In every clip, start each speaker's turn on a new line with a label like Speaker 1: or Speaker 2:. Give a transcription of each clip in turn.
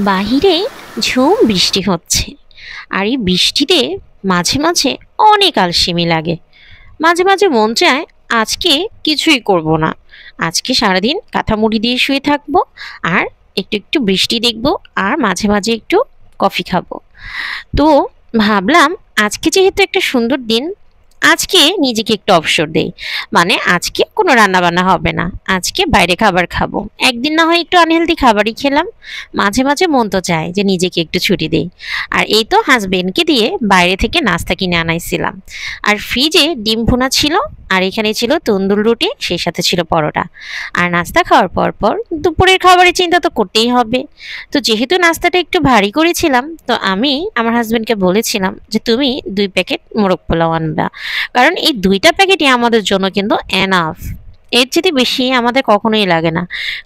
Speaker 1: বাহিরে ঝুম বৃষ্টি হচ্ছে। আর এই বৃষ্টিতে মাঝে মাঝে অনেক আলসেমি লাগে। মাঝে মাঝে মন চায় আজকে কিছুই করব না, আজকে সারাদিন কাঁথা মুড়ি দিয়ে শুয়ে থাকবো আর একটু একটু বৃষ্টি দেখবো আর মাঝে মাঝে একটু কফি খাবো। তো ভাবলাম আজকে যেহেতু একটা সুন্দর দিন, আজকে নিজেকে একটু অবসর দেই। মানে আজকে কোনো রান্না বান্না হবে না, আজকে বাইরে খাবার খাবো। একদিন না হয় একটু আনহেলদি খাবারই খেলাম, মাঝে মাঝে মন তো চায় যে নিজেকে একটু ছুটি দেই। আর এই তো হাজবেন্ডকে দিয়ে বাইরে থেকে নাস্তা কিনে আনাইছিলাম। আর ফ্রিজে ডিম ভুনা ছিল, আর এখানে ছিল তন্দুর রুটি, সেই সাথে ছিল পরোটা। আর নাস্তা খাওয়ার পর পর দুপুরের খাবারের চিন্তা তো করতেই হবে। তো যেহেতু নাস্তাটা একটু ভারী করেছিলাম, তো আমি আমার হাজবেন্ডকে বলেছিলাম যে তুমি 2 প্যাকেট মোরগ পোলাও আনবা, কারণ এই 2টা প্যাকেটই আমাদের জন্য কিন্তু এনাফ। এর চেয়ে বেশি আমাদের কখনোই লাগে না,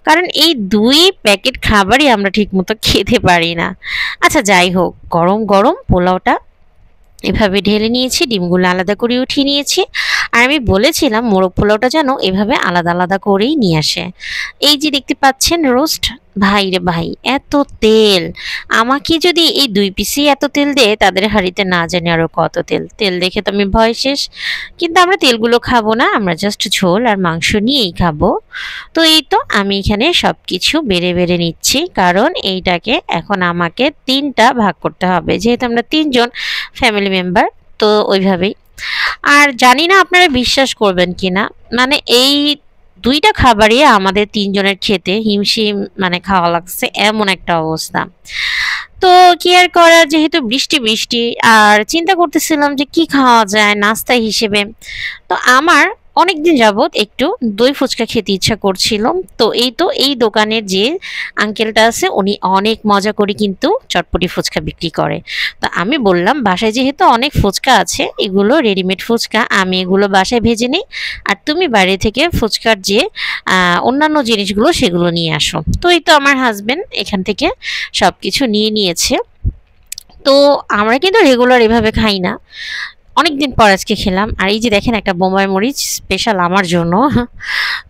Speaker 1: কারণ এই 2 প্যাকেট খাবারই আমরা ঠিকমতো খেতে পারি না। আচ্ছা যাই হোক, গরম গরম পোলাওটা এভাবে ঢেলে নিয়েছি, ডিমগুলো আলাদা করে উঠিয়ে নিয়েছি। আর আমি বলেছিলাম মোরগ পোলাওটা যেন এভাবে আলাদা আলাদা করেই নিয়ে আসে। এই যে দেখতে পাচ্ছেন রোস্ট, ভাই রে ভাই এত তেল! আমাকে যদি এই 2 পিসই এত তেল দেয়, তাদের হাঁড়িতে না জানি আরো কত তেল। তেল দেখে তো আমি ভয় শেষ। কিন্তু আমরা তেলগুলো খাবো না, আমরা জাস্ট ঝোল আর মাংস নিয়েই খাবো। তো এই তো আমি এখানে সব কিছু বেড়ে বেড়ে নিচ্ছি, কারণ এইটাকে এখন আমাকে 3টা ভাগ করতে হবে, যেহেতু আমরা 3জন ফ্যামিলি মেম্বার। তো ওইভাবেই। আর জানি না আপনারা বিশ্বাস করবেন কিনা, মানে এই 2টা খাবারই আমাদের 3জনের খেতে হিমশিম মানে খাওয়া লাগছে, এমন একটা অবস্থা। তো কি আর করার, যেহেতু বৃষ্টি বৃষ্টি আর চিন্তা করতেছিলাম যে কি খাওয়া যায় নাস্তা হিসেবে। তো আমার অনেকদিন যাবত একটু দই ফুচকা খেতে ইচ্ছা করছিল। তো এই তো এই দোকানের যে আঙ্কেলটা আছে উনি অনেক মজা করে কিন্তু চটপটি ফুচকা বিক্রি করে। তো আমি বললাম বাসায় যেহেতু অনেক ফুচকা আছে, এগুলো রেডিমেড ফুচকা, আমি এগুলো বাসায় ভেজে নিই, আর তুমি বাইরে থেকে ফুচকার যে অন্যান্য জিনিসগুলো সেগুলো নিয়ে আসো। তো এই তো আমার হাজবেন্ড এখান থেকে সব কিছু নিয়ে নিয়েছে। তো আমরা কিন্তু রেগুলার এভাবে খাই না, অনেকদিন পর আজকে খেলাম। আর এই যে দেখেন একটা বোম্বাই মরিচ স্পেশাল আমার জন্য।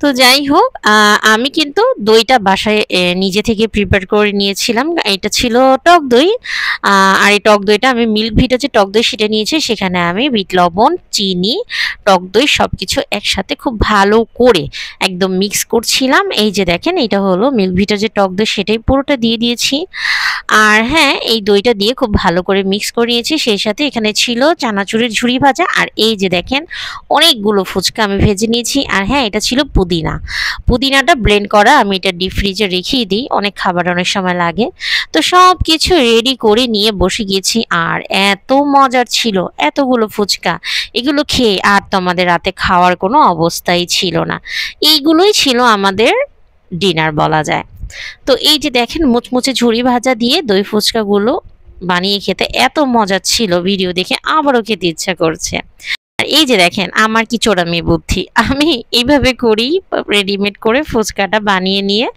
Speaker 1: তো যাই হোক, আমি কিন্তু দইটা বাসায় নিজে থেকে প্রিপেয়ার করে নিয়েছিলাম। এটা ছিল টক দই। আর এই টক দইটা আমি মিল্ক ভিটা যে টক দই সেটা নিয়েছি, সেখানে আমি বিট লবণ, চিনি, টক দই সব কিছু একসাথে খুব ভালো করে একদম মিক্স করছিলাম। এই যে দেখেন এটা হলো মিল্ক ভিটা যে টক দই, সেটাই পুরোটা দিয়ে দিয়েছি। আর হ্যাঁ, এই দইটা দিয়ে খুব ভালো করে মিক্স করে নিয়েছি। সেই সাথে এখানে ছিল চানাচুরের ঝুরি ভাজা, আর এই যে দেখেন অনেকগুলো ফুচকা আমি ভেজে নিয়েছি। আর হ্যাঁ, এটা ছিল পুদিনা, পুদিনাটা ব্লেন্ড করা। আমি এটা ডিপ ফ্রিজে রেখেই দিই, অনেক খাবার অনেক সময় লাগে। তো সব কিছু রেডি করে নিয়ে বসে গেছি। আর এত মজার ছিল এতগুলো ফুচকা, এগুলো খেয়ে আর তো আমাদের রাতে খাওয়ার কোনো অবস্থাই ছিল না। এইগুলোই ছিল আমাদের ডিনার বলা যায়। তো এই যে দেখেন মুচমুচে ঝুরি ভাজা দিয়ে দই ফুচকাগুলো বানিয়ে খেতে এত মজা ছিল, ভিডিও দেখে আবারও খেতে ইচ্ছা করছে। আর এই যে দেখেন আমার কি চোরামি বুদ্ধি, আমি এইভাবে করি, রেডিমেড করে ফুচকাটা বানিয়ে নিয়ে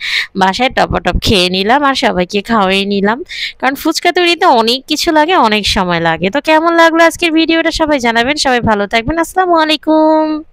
Speaker 1: বাসায় টপাটপ খেয়ে নিলাম আর সবাইকে খাওয়াই নিলাম। কারণ ফুচকা তৈরিতে অনেক কিছু লাগে, অনেক সময় লাগে। তো কেমন লাগলো আজকের ভিডিওটা সবাই জানাবেন, সবাই ভালো থাকবেন, আসসালামু আলাইকুম।